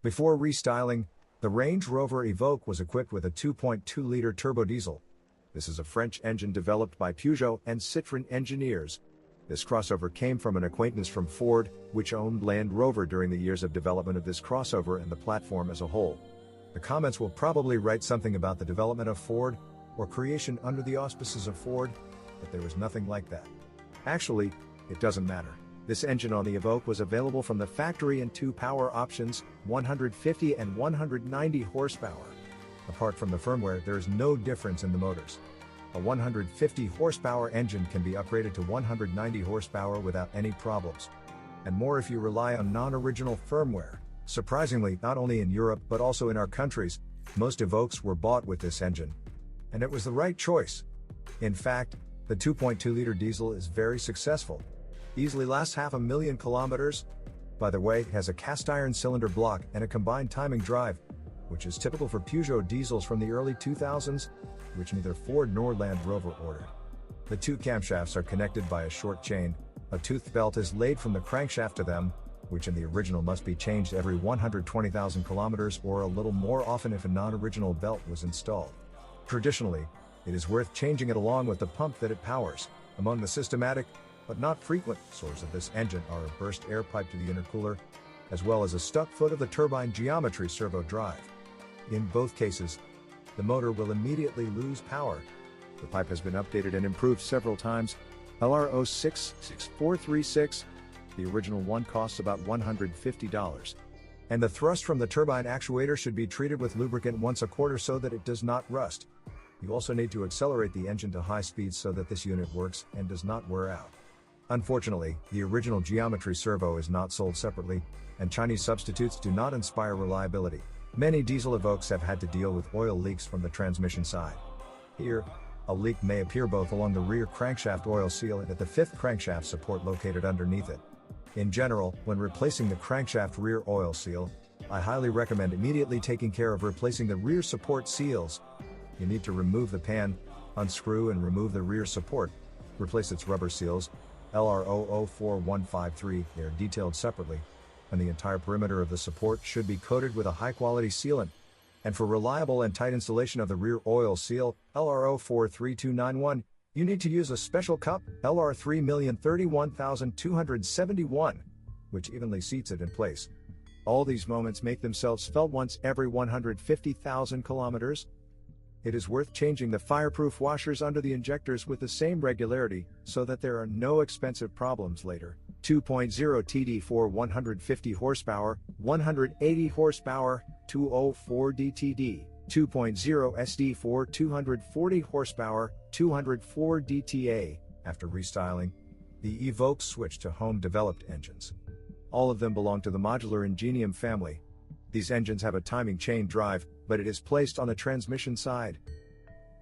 Before restyling, the Range Rover Evoque was equipped with a 2.2-liter turbo diesel. This is a French engine developed by Peugeot and Citroën engineers. This crossover came from an acquaintance from Ford, which owned Land Rover during the years of development of this crossover and the platform as a whole. The comments will probably write something about the development of Ford, or creation under the auspices of Ford, but there was nothing like that. Actually, it doesn't matter. This engine on the Evoque was available from the factory in two power options, 150 and 190 horsepower. Apart from the firmware, there is no difference in the motors. A 150 horsepower engine can be upgraded to 190 horsepower without any problems. And more if you rely on non-original firmware. Surprisingly, not only in Europe but also in our countries, most Evoques were bought with this engine. And it was the right choice. In fact, the 2.2-liter diesel is very successful. Easily lasts 500,000 kilometers. By the way, it has a cast iron cylinder block and a combined timing drive, which is typical for Peugeot diesels from the early 2000s, which neither Ford nor Land Rover ordered. The two camshafts are connected by a short chain. A tooth belt is laid from the crankshaft to them, which in the original must be changed every 120,000 kilometers or a little more often if a non-original belt was installed. Traditionally, it is worth changing it along with the pump that it powers. Among the systematic, but not frequent, source of this engine are a burst air pipe to the intercooler, as well as a stuck foot of the turbine geometry servo drive. In both cases, the motor will immediately lose power. The pipe has been updated and improved several times. LR066436, the original one costs about $150. And the thrust from the turbine actuator should be treated with lubricant once a quarter so that it does not rust. You also need to accelerate the engine to high speeds so that this unit works and does not wear out. Unfortunately, the original geometry servo is not sold separately, and Chinese substitutes do not inspire reliability. Many diesel Evoques have had to deal with oil leaks from the transmission side. Here, a leak may appear both along the rear crankshaft oil seal and at the fifth crankshaft support located underneath it. In general, when replacing the crankshaft rear oil seal, I highly recommend immediately taking care of replacing the rear support seals. You need to remove the pan, unscrew and remove the rear support, replace its rubber seals, LR004153, they are detailed separately, and the entire perimeter of the support should be coated with a high-quality sealant. And for reliable and tight installation of the rear oil seal, LR043291, you need to use a special cup, LR3031271, which evenly seats it in place. All these moments make themselves felt once every 150,000 kilometers. It is worth changing the fireproof washers under the injectors with the same regularity, so that there are no expensive problems later. 2.0 TD4 150 horsepower, 180 horsepower, 204 DTD, 2.0 SD4 240 horsepower, 204 DTA. After restyling, the Evoque switched to home-developed engines. All of them belong to the modular Ingenium family. These engines have a timing chain drive, but it is placed on the transmission side.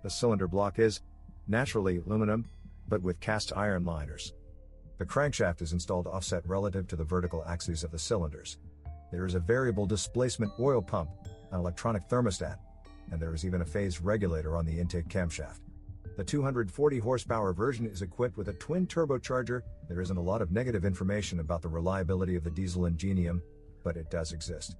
The cylinder block is, naturally, aluminum, but with cast iron liners. The crankshaft is installed offset relative to the vertical axes of the cylinders. There is a variable displacement oil pump, an electronic thermostat, and there is even a phase regulator on the intake camshaft. The 240 horsepower version is equipped with a twin turbocharger. There isn't a lot of negative information about the reliability of the diesel Ingenium, but it does exist.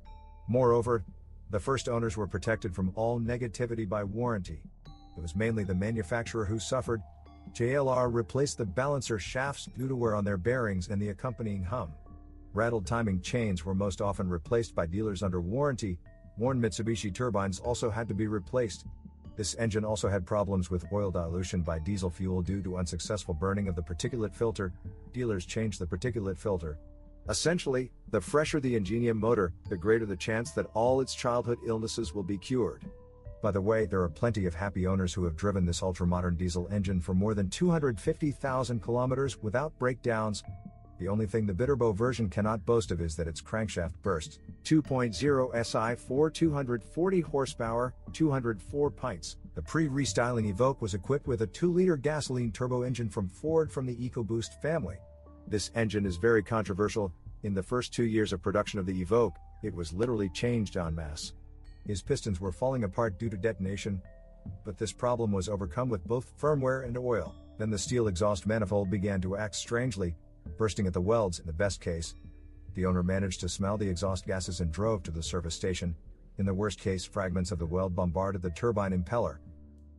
Moreover, the first owners were protected from all negativity by warranty. It was mainly the manufacturer who suffered. JLR replaced the balancer shafts due to wear on their bearings and the accompanying hum. Rattled timing chains were most often replaced by dealers under warranty. Worn Mitsubishi turbines also had to be replaced. This engine also had problems with oil dilution by diesel fuel due to unsuccessful burning of the particulate filter. Dealers changed the particulate filter. Essentially, the fresher the Ingenium motor, the greater the chance that all its childhood illnesses will be cured. By the way, there are plenty of happy owners who have driven this ultra-modern diesel engine for more than 250,000 kilometers without breakdowns. The only thing the Biturbo version cannot boast of is that its crankshaft bursts. 2.0 SI4 240 horsepower, 204 pints. The pre-restyling Evoque was equipped with a 2-liter gasoline turbo engine from Ford from the EcoBoost family. This engine is very controversial. In the first 2 years of production of the Evoque, it was literally changed en masse. His pistons were falling apart due to detonation, but this problem was overcome with both firmware and oil. Then the steel exhaust manifold began to act strangely, bursting at the welds in the best case. The owner managed to smell the exhaust gases and drove to the service station. In the worst case, fragments of the weld bombarded the turbine impeller.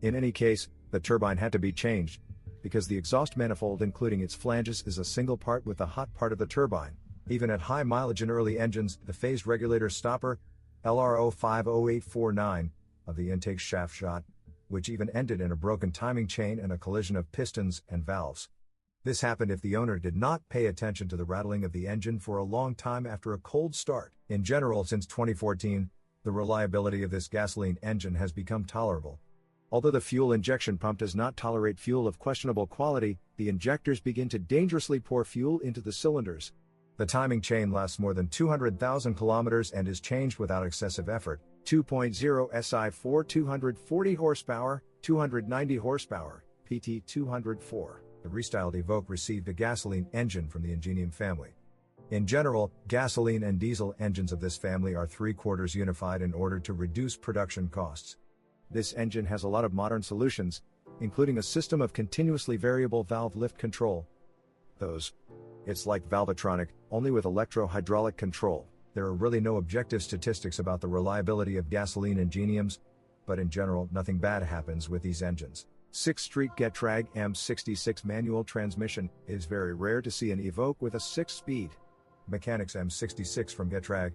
In any case, the turbine had to be changed, because the exhaust manifold including its flanges is a single part with the hot part of the turbine. Even at high mileage in early engines, the phase regulator stopper, LR050849, of the intake shaft shot, which even ended in a broken timing chain and a collision of pistons and valves. This happened if the owner did not pay attention to the rattling of the engine for a long time after a cold start. In general, since 2014, the reliability of this gasoline engine has become tolerable. Although the fuel injection pump does not tolerate fuel of questionable quality, the injectors begin to dangerously pour fuel into the cylinders. The timing chain lasts more than 200,000 kilometers and is changed without excessive effort. 2.0 SI4 240 horsepower, 290 horsepower, PT 204. The restyled Evoque received a gasoline engine from the Ingenium family. In general, gasoline and diesel engines of this family are 3/4 unified in order to reduce production costs. This engine has a lot of modern solutions, including a system of continuously variable valve lift control. It's like Valvetronic, only with electro-hydraulic control. There are really no objective statistics about the reliability of gasoline Ingeniums, but in general, nothing bad happens with these engines. 6-street Getrag M66 manual transmission. It is very rare to see an Evoque with a 6-speed Mechanics M66 from Getrag.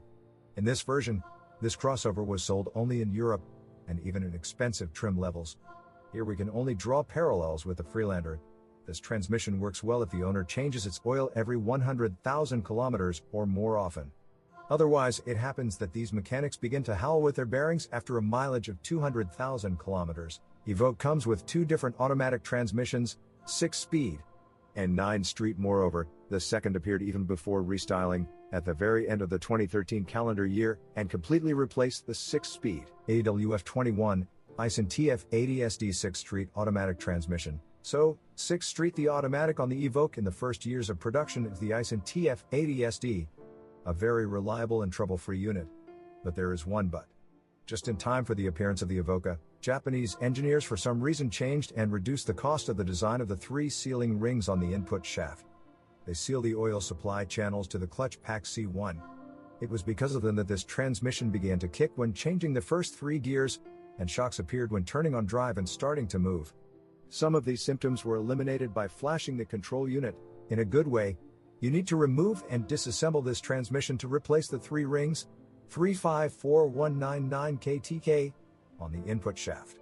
In this version, this crossover was sold only in Europe, and even in expensive trim levels. Here we can only draw parallels with the Freelander. This transmission works well if the owner changes its oil every 100,000 kilometers or more often. Otherwise, it happens that these mechanics begin to howl with their bearings after a mileage of 200,000 kilometers. Evoque comes with 2 different automatic transmissions, 6-speed and 9-street. Moreover, the second appeared even before restyling, at the very end of the 2013 calendar year, and completely replaced the 6-speed AWF21 Aisin TF80 SD 6-street automatic transmission. So, 6-street the automatic on the Evoque in the first years of production is the Aisin TF80 SD. A very reliable and trouble-free unit. But there is one but. Just in time for the appearance of the Evoque, Japanese engineers for some reason changed and reduced the cost of the design of the 3 sealing rings on the input shaft. They seal the oil supply channels to the clutch pack C1. It was because of them that this transmission began to kick when changing the first 3 gears, and shocks appeared when turning on drive and starting to move. Some of these symptoms were eliminated by flashing the control unit. In a good way, you need to remove and disassemble this transmission to replace the 3 rings, 354199 KTK, on the input shaft.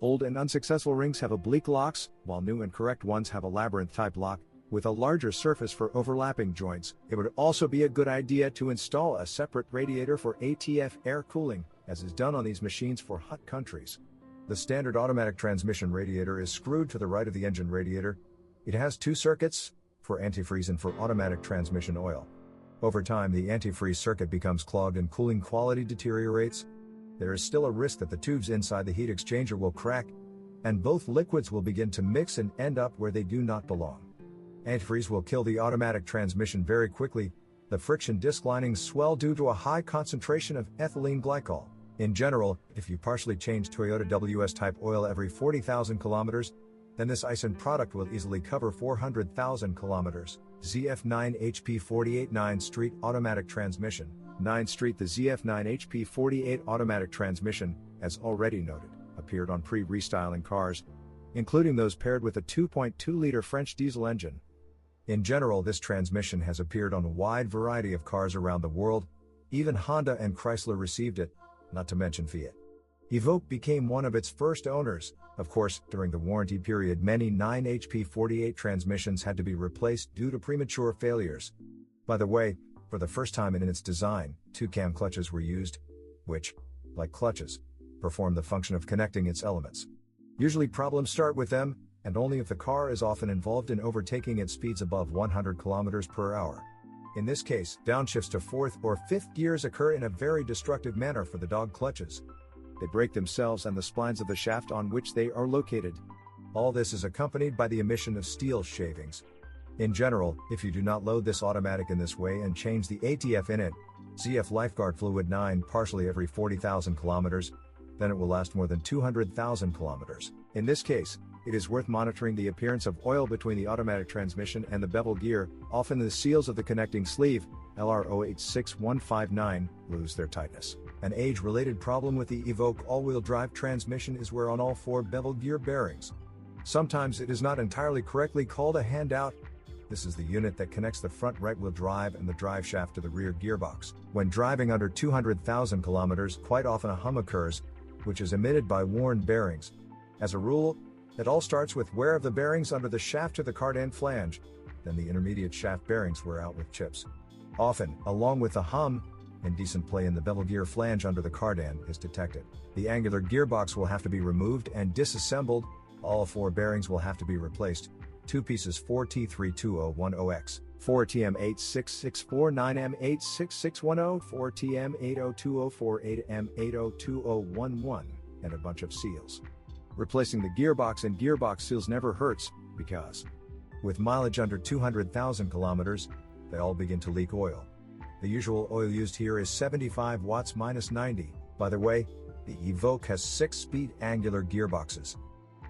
Old and unsuccessful rings have oblique locks, while new and correct ones have a labyrinth-type lock, with a larger surface for overlapping joints. It would also be a good idea to install a separate radiator for ATF air cooling, as is done on these machines for hot countries. The standard automatic transmission radiator is screwed to the right of the engine radiator. It has 2 circuits, for antifreeze and for automatic transmission oil. Over time, the antifreeze circuit becomes clogged and cooling quality deteriorates. There is still a risk that the tubes inside the heat exchanger will crack, and both liquids will begin to mix and end up where they do not belong. Antifreeze will kill the automatic transmission very quickly. The friction disc linings swell due to a high concentration of ethylene glycol. In general, if you partially change Toyota WS type oil every 40,000 kilometers, then this Aisin product will easily cover 400,000 kilometers. ZF9 HP48 9-street automatic transmission. 9-street The ZF9 HP48 automatic transmission, as already noted, appeared on pre-restyling cars, including those paired with a 2.2-liter French diesel engine. In general, this transmission has appeared on a wide variety of cars around the world. Even Honda and Chrysler received it, not to mention Fiat. Evoque became one of its first owners. Of course, during the warranty period, many 9 HP48 transmissions had to be replaced due to premature failures. By the way, for the first time in its design, 2-cam clutches were used, which, like clutches, perform the function of connecting its elements. Usually problems start with them, and only if the car is often involved in overtaking at speeds above 100 km per hour. In this case, downshifts to 4th or 5th gears occur in a very destructive manner for the dog clutches. They break themselves and the splines of the shaft on which they are located. All this is accompanied by the emission of steel shavings. In general, if you do not load this automatic in this way and change the ATF in it, ZF Lifeguard Fluid 9 partially every 40,000 kilometers, then it will last more than 200,000 kilometers. In this case, it is worth monitoring the appearance of oil between the automatic transmission and the bevel gear, often the seals of the connecting sleeve, LR086159 lose their tightness. An age-related problem with the Evoque all-wheel drive transmission is wear on all 4 bevel gear bearings. Sometimes it is not entirely correctly called a handout. This is the unit that connects the front right-wheel drive and the drive shaft to the rear gearbox. When driving under 200,000 kilometers, quite often a hum occurs, which is emitted by worn bearings. As a rule, it all starts with wear of the bearings under the shaft to the cardan flange, then the intermediate shaft bearings wear out with chips. Often, along with the hum, indecent play in the bevel gear flange under the cardan is detected. The angular gearbox will have to be removed and disassembled. All 4 bearings will have to be replaced. 2 pieces 4T32010X, 4TM86649M86610, 4TM8020488M8020011, and a bunch of seals. Replacing the gearbox and gearbox seals never hurts, because with mileage under 200,000 kilometers, they all begin to leak oil. The usual oil used here is 75 watts minus 90. By the way, the Evoque has 6-speed angular gearboxes.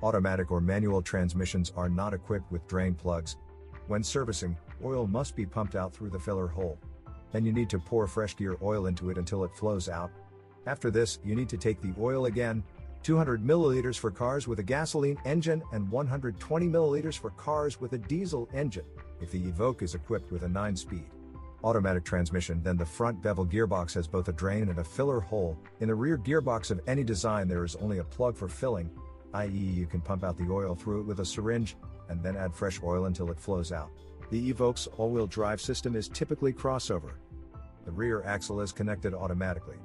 Automatic or manual transmissions are not equipped with drain plugs. When servicing, oil must be pumped out through the filler hole. Then you need to pour fresh gear oil into it until it flows out. After this, you need to take the oil again, 200 milliliters for cars with a gasoline engine and 120 milliliters for cars with a diesel engine. If the Evoque is equipped with a 9-speed automatic transmission, then the front bevel gearbox has both a drain and a filler hole. In the rear gearbox of any design, there is only a plug for filling, i.e. you can pump out the oil through it with a syringe, and then add fresh oil until it flows out. The Evoque's all-wheel drive system is typically crossover. The rear axle is connected automatically.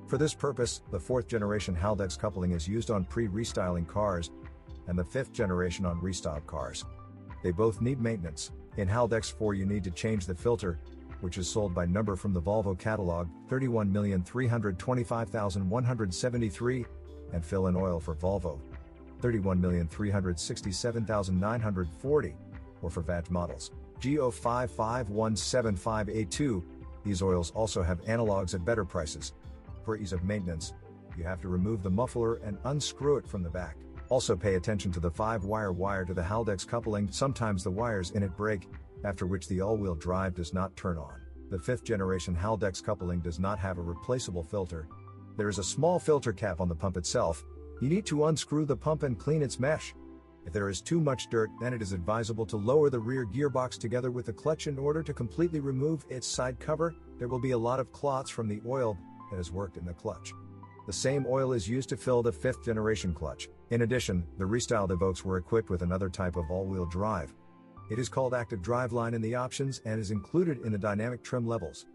For this purpose, the 4th generation Haldex coupling is used on pre-restyling cars, and the 5th generation on restyled cars. They both need maintenance. In Haldex 4 you need to change the filter, which is sold by number from the Volvo catalog, 31,325,173, and fill in oil for Volvo, 31,367,940, or for VAG models, G05517582. These oils also have analogs at better prices. For ease of maintenance, you have to remove the muffler and unscrew it from the back. Also pay attention to the 5-wire wire to the Haldex coupling. Sometimes the wires in it break, after which the all-wheel drive does not turn on. The 5th generation Haldex coupling does not have a replaceable filter. There is a small filter cap on the pump itself. You need to unscrew the pump and clean its mesh. If there is too much dirt, then it is advisable to lower the rear gearbox together with the clutch in order to completely remove its side cover. There will be a lot of clots from the oil that has worked in the clutch. The same oil is used to fill the 5th generation clutch. In addition, the restyled Evoques were equipped with another type of all-wheel drive. It is called Active Driveline in the options and is included in the dynamic trim levels.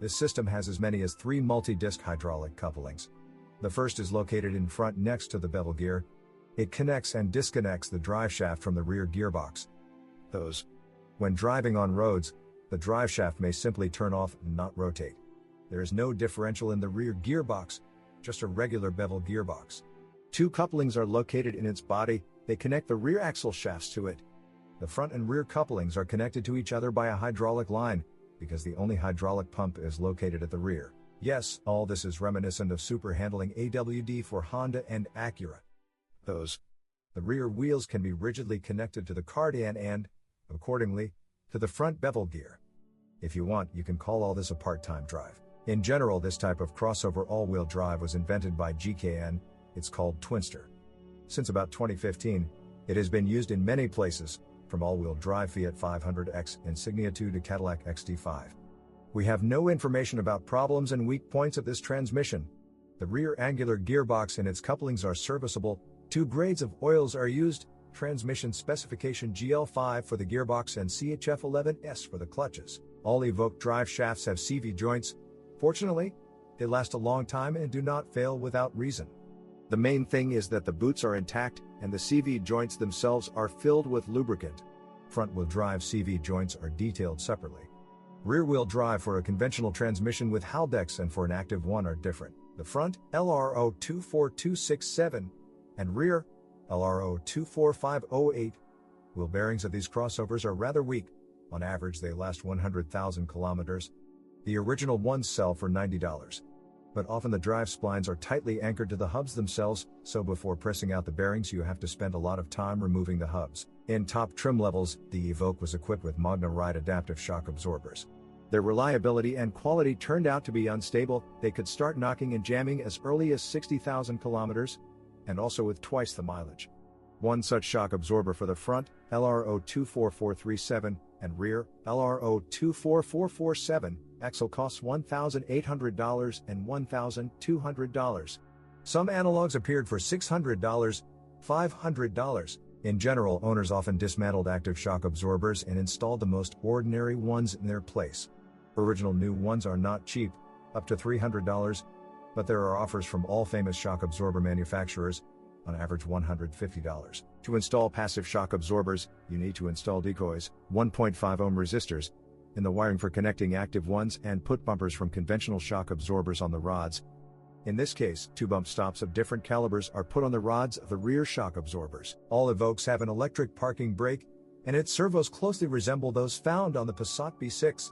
This system has as many as 3 multi-disc hydraulic couplings. The first is located in front next to the bevel gear. It connects and disconnects the drive shaft from the rear gearbox. When driving on roads, the drive shaft may simply turn off and not rotate. There is no differential in the rear gearbox, just a regular bevel gearbox. 2 couplings are located in its body. They connect the rear axle shafts to it. The front and rear couplings are connected to each other by a hydraulic line, because the only hydraulic pump is located at the rear. Yes, all this is reminiscent of super handling AWD for Honda and Acura. The rear wheels can be rigidly connected to the cardan and, accordingly, to the front bevel gear. If you want, you can call all this a part-time drive. In general, this type of crossover all-wheel drive was invented by GKN. It's called Twinster. Since about 2015, it has been used in many places, from all-wheel drive Fiat 500X Insignia 2 to Cadillac XT5. We have no information about problems and weak points of this transmission. The rear angular gearbox and its couplings are serviceable. 2 grades of oils are used, transmission specification GL5 for the gearbox and CHF11S for the clutches. All Evoque drive shafts have CV joints. Fortunately, they last a long time and do not fail without reason. The main thing is that the boots are intact and the CV joints themselves are filled with lubricant. Front-wheel drive CV joints are detailed separately. Rear-wheel drive for a conventional transmission with Haldex and for an active one are different. The front, LRO24267, and rear, LRO24508. Wheel bearings of these crossovers are rather weak. On average, they last 100,000 kilometers. The original ones sell for $90. But often the drive splines are tightly anchored to the hubs themselves, so before pressing out the bearings you have to spend a lot of time removing the hubs. In top trim levels, the Evoque was equipped with Magna Ride adaptive shock absorbers. Their reliability and quality turned out to be unstable. They could start knocking and jamming as early as 60,000 kilometers, and also with twice the mileage. One such shock absorber for the front, LRO24437, and rear, LRO24447, axle costs $1,800 and $1,200. Some analogs appeared for $600, $500. In general, owners often dismantled active shock absorbers and installed the most ordinary ones in their place. Original new ones are not cheap, up to $300, but there are offers from all famous shock absorber manufacturers, on average $150. To install passive shock absorbers, you need to install decoys, 1.5 ohm resistors, in the wiring for connecting active ones and put bumpers from conventional shock absorbers on the rods. In this case, 2 bump stops of different calibers are put on the rods of the rear shock absorbers. All Evoques have an electric parking brake, and its servos closely resemble those found on the Passat B6.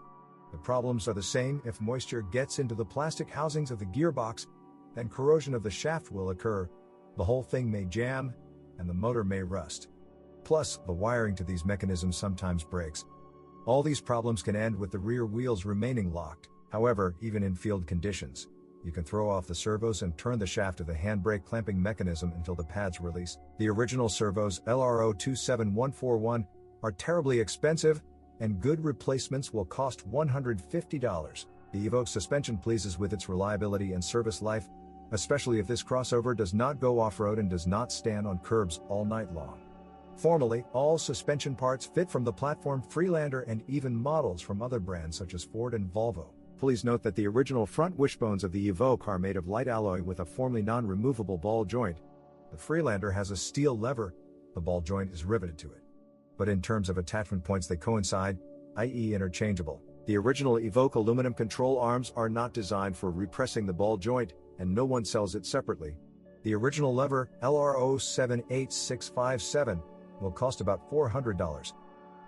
The problems are the same. If moisture gets into the plastic housings of the gearbox, then corrosion of the shaft will occur. The whole thing may jam, and the motor may rust. Plus, the wiring to these mechanisms sometimes breaks. All these problems can end with the rear wheels remaining locked. However, even in field conditions, you can throw off the servos and turn the shaft of the handbrake clamping mechanism until the pads release. The original servos, LRO27141, are terribly expensive, and good replacements will cost $150. The Evoque suspension pleases with its reliability and service life, especially if this crossover does not go off-road and does not stand on curbs all night long. Formerly, all suspension parts fit from the platform Freelander and even models from other brands such as Ford and Volvo. Please note that the original front wishbones of the Evoque are made of light alloy with a formerly non-removable ball joint. The Freelander has a steel lever, the ball joint is riveted to it. But in terms of attachment points they coincide, i.e. interchangeable. The original Evoque aluminum control arms are not designed for repressing the ball joint, and no one sells it separately. The original lever, LRO78657, will cost about $400.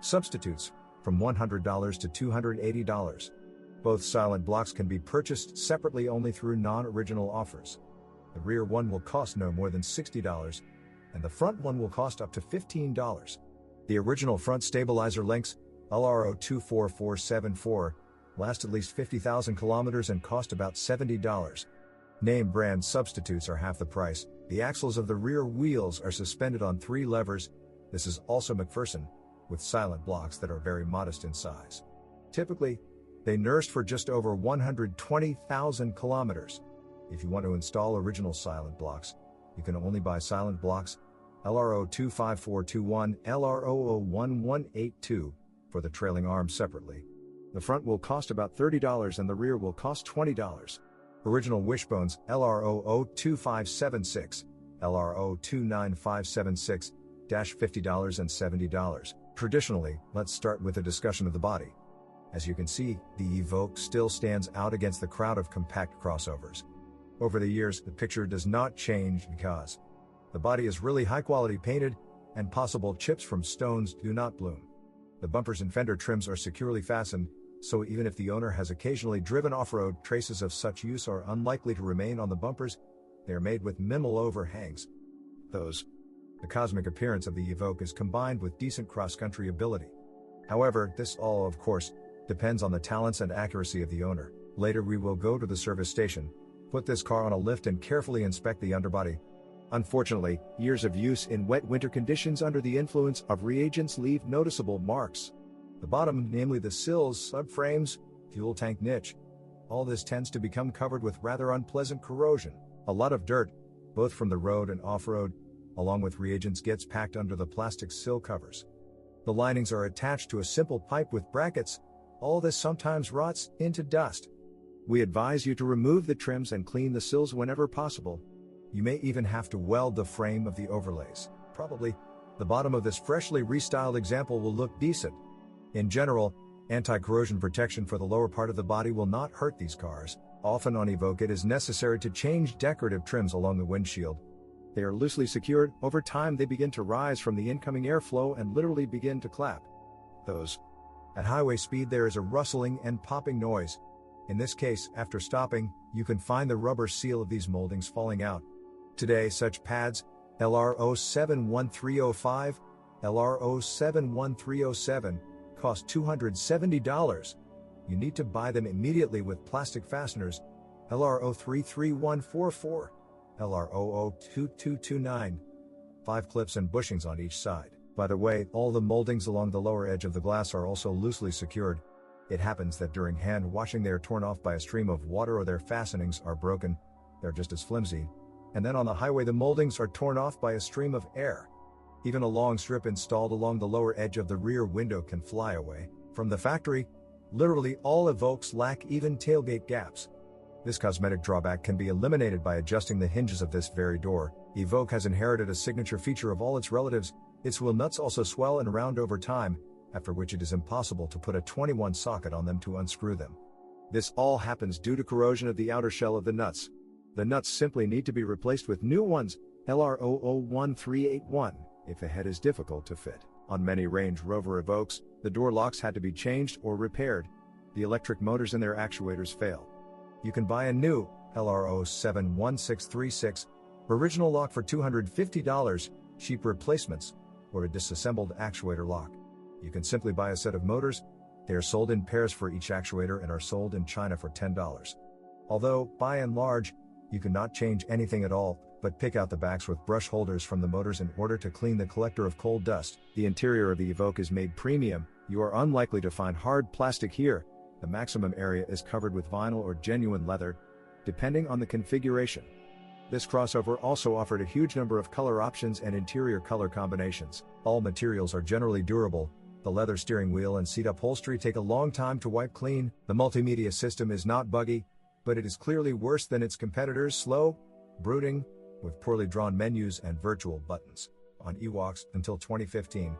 Substitutes, from $100 to $280. Both silent blocks can be purchased separately only through non-original offers. The rear one will cost no more than $60, and the front one will cost up to $15. The original front stabilizer links, LRO24474, last at least 50,000 kilometers and cost about $70. Name brand substitutes are half the price. The axles of the rear wheels are suspended on 3 levers. This is also McPherson, with silent blocks that are very modest in size. Typically, they nursed for just over 120,000 kilometers. If you want to install original silent blocks, you can only buy silent blocks, LRO25421, LRO01182, for the trailing arms separately. The front will cost about $30 and the rear will cost $20. Original wishbones, LRO02576, LRO29576, $50 and $70. Traditionally, let's start with a discussion of the body. As you can see, the Evoque still stands out against the crowd of compact crossovers. Over the years, the picture does not change because the body is really high-quality painted, and possible chips from stones do not bloom. The bumpers and fender trims are securely fastened, so even if the owner has occasionally driven off-road, traces of such use are unlikely to remain on the bumpers. They are made with minimal overhangs. The cosmic appearance of the Evoque is combined with decent cross-country ability. However, this all, of course, depends on the talents and accuracy of the owner. Later we will go to the service station, put this car on a lift and carefully inspect the underbody. Unfortunately, years of use in wet winter conditions under the influence of reagents leave noticeable marks. The bottom, namely the sills, subframes, fuel tank niche, all this tends to become covered with rather unpleasant corrosion. A lot of dirt, both from the road and off-road, along with reagents gets packed under the plastic sill covers. The linings are attached to a simple pipe with brackets. All this sometimes rots into dust. We advise you to remove the trims and clean the sills whenever possible. You may even have to weld the frame of the overlays. Probably, the bottom of this freshly restyled example will look decent. In general, anti-corrosion protection for the lower part of the body will not hurt these cars. Often on Evoque it is necessary to change decorative trims along the windshield. They are loosely secured. Over time they begin to rise from the incoming airflow and literally begin to clap. At highway speed there is a rustling and popping noise. In this case, after stopping, you can find the rubber seal of these moldings falling out. Today such pads, LR07305, LR07307, cost $270. you need to buy them immediately with plastic fasteners, LR033144, LR002229, 5 clips and bushings on each side. By the way, all the moldings along the lower edge of the glass are also loosely secured. It happens that during hand washing they are torn off by a stream of water or their fastenings are broken. They're just as flimsy. And then on the highway the moldings are torn off by a stream of air. Even a long strip installed along the lower edge of the rear window can fly away. From the factory, literally all Evoques lack even tailgate gaps. This cosmetic drawback can be eliminated by adjusting the hinges of this very door. Evoque has inherited a signature feature of all its relatives. Its wheel nuts also swell and round over time, after which it is impossible to put a 21 socket on them to unscrew them. This all happens due to corrosion of the outer shell of the nuts. The nuts simply need to be replaced with new ones, LR001381, if the head is difficult to fit. On many Range Rover Evoques, the door locks had to be changed or repaired. The electric motors in their actuators fail. You can buy a new LR071636 original lock for $250, cheap replacements, or a disassembled actuator lock. You can simply buy a set of motors. They are sold in pairs for each actuator and are sold in China for $10. Although, by and large, you cannot change anything at all, but pick out the backs with brush holders from the motors in order to clean the collector of coal dust. The interior of the Evoque is made premium. You are unlikely to find hard plastic here. The maximum area is covered with vinyl or genuine leather, depending on the configuration. This crossover also offered a huge number of color options and interior color combinations. All materials are generally durable. The leather steering wheel and seat upholstery take a long time to wipe clean. The multimedia system is not buggy, but it is clearly worse than its competitors, slow, brooding, with poorly drawn menus and virtual buttons. On Evoques, until 2015,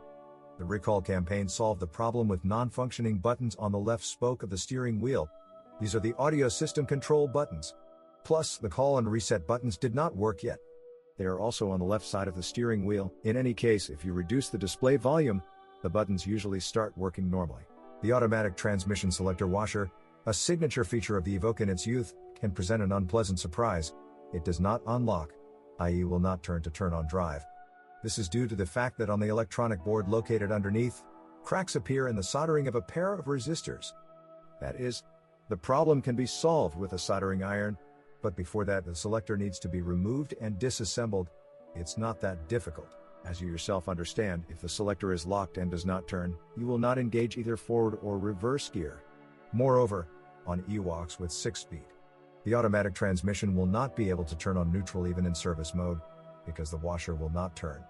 the recall campaign solved the problem with non-functioning buttons on the left spoke of the steering wheel. These are the audio system control buttons. Plus, the call and reset buttons did not work yet. They are also on the left side of the steering wheel. In any case, if you reduce the display volume, the buttons usually start working normally. The automatic transmission selector washer, a signature feature of the Evoque in its youth, can present an unpleasant surprise. It does not unlock, i.e. will not turn on drive. This is due to the fact that on the electronic board located underneath, cracks appear in the soldering of a pair of resistors. That is, the problem can be solved with a soldering iron, but before that the selector needs to be removed and disassembled. It's not that difficult. As you yourself understand, if the selector is locked and does not turn, you will not engage either forward or reverse gear. Moreover, on Evoques with 6-speed, the automatic transmission will not be able to turn on neutral even in service mode, because the washer will not turn.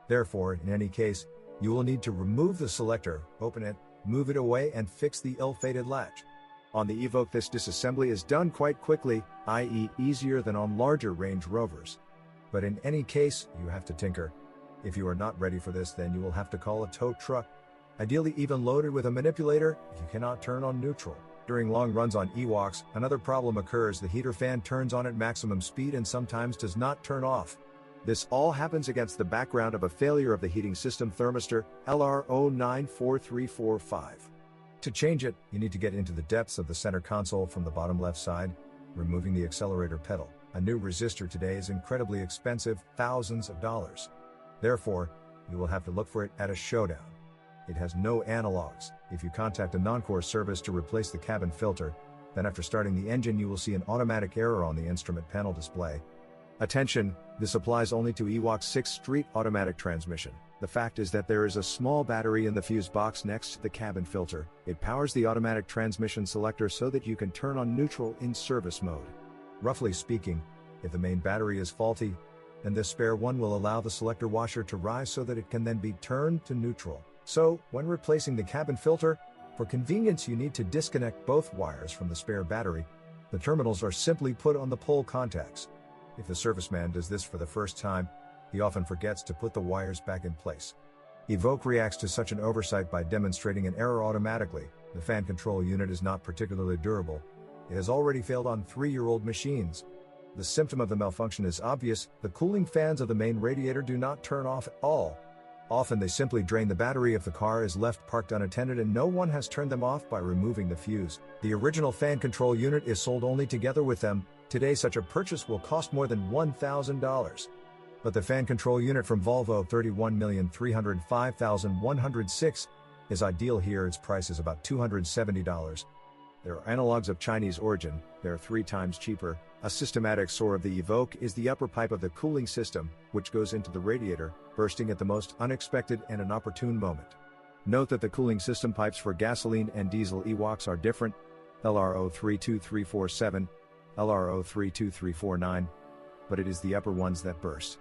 Therefore, in any case, you will need to remove the selector, open it, move it away and fix the ill-fated latch. On the Evoque this disassembly is done quite quickly, i.e. easier than on larger Range Rovers. But in any case, you have to tinker. If you are not ready for this, then you will have to call a tow truck, ideally even loaded with a manipulator, if you cannot turn on neutral. During long runs on Evoques, another problem occurs: the heater fan turns on at maximum speed and sometimes does not turn off. This all happens against the background of a failure of the heating system thermistor, LR094345. To change it, you need to get into the depths of the center console from the bottom left side, removing the accelerator pedal. A new resistor today is incredibly expensive, thousands of dollars. Therefore, you will have to look for it at a showdown. It has no analogs. If you contact a non-core service to replace the cabin filter, then after starting the engine you will see an automatic error on the instrument panel display. Attention, this applies only to Evoque's 6-street automatic transmission. The fact is that there is a small battery in the fuse box next to the cabin filter. It powers the automatic transmission selector so that you can turn on neutral in service mode. Roughly speaking, if the main battery is faulty, then this spare one will allow the selector washer to rise so that it can then be turned to neutral. So, when replacing the cabin filter, for convenience you need to disconnect both wires from the spare battery. The terminals are simply put on the pole contacts. If the serviceman does this for the first time, he often forgets to put the wires back in place. Evoque reacts to such an oversight by demonstrating an error automatically. The fan control unit is not particularly durable. It has already failed on 3-year-old machines. The symptom of the malfunction is obvious: the cooling fans of the main radiator do not turn off at all. Often they simply drain the battery if the car is left parked unattended and no one has turned them off by removing the fuse. The original fan control unit is sold only together with them. Today such a purchase will cost more than $1,000. But the fan control unit from Volvo, $31,305,106, is ideal here. Its price is about $270. They are analogs of Chinese origin, they are 3 times cheaper. A systematic soar of the Evoque is the upper pipe of the cooling system, which goes into the radiator, bursting at the most unexpected and inopportune moment. Note that the cooling system pipes for gasoline and diesel Evoques are different, LRO 32347, LRO 32349, but it is the upper ones that burst.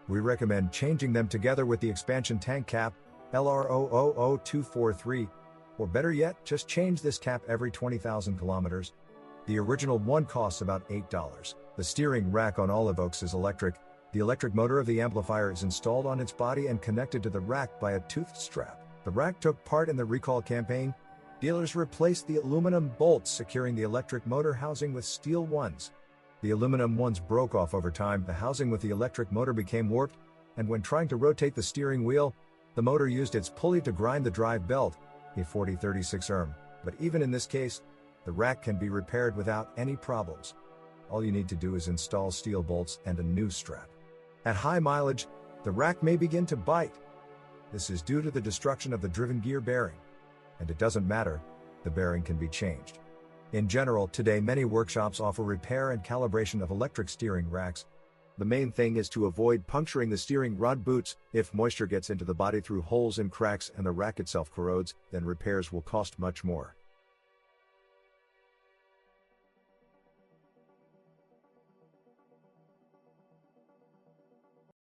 We recommend changing them together with the expansion tank cap, LRO 00243, or better yet, just change this cap every 20,000 kilometers. The original one costs about $8. The steering rack on all Evoques is electric. The electric motor of the amplifier is installed on its body and connected to the rack by a toothed strap. The rack took part in the recall campaign. Dealers replaced the aluminum bolts securing the electric motor housing with steel ones. The aluminum ones broke off over time, the housing with the electric motor became warped, and when trying to rotate the steering wheel, the motor used its pulley to grind the drive belt, a 4036 ERM. But even in this case, the rack can be repaired without any problems. All you need to do is install steel bolts and a new strap. At high mileage, the rack may begin to bite. This is due to the destruction of the driven gear bearing. And it doesn't matter, the bearing can be changed. In general, today many workshops offer repair and calibration of electric steering racks. The main thing is to avoid puncturing the steering rod boots. If moisture gets into the body through holes and cracks and the rack itself corrodes, then repairs will cost much more.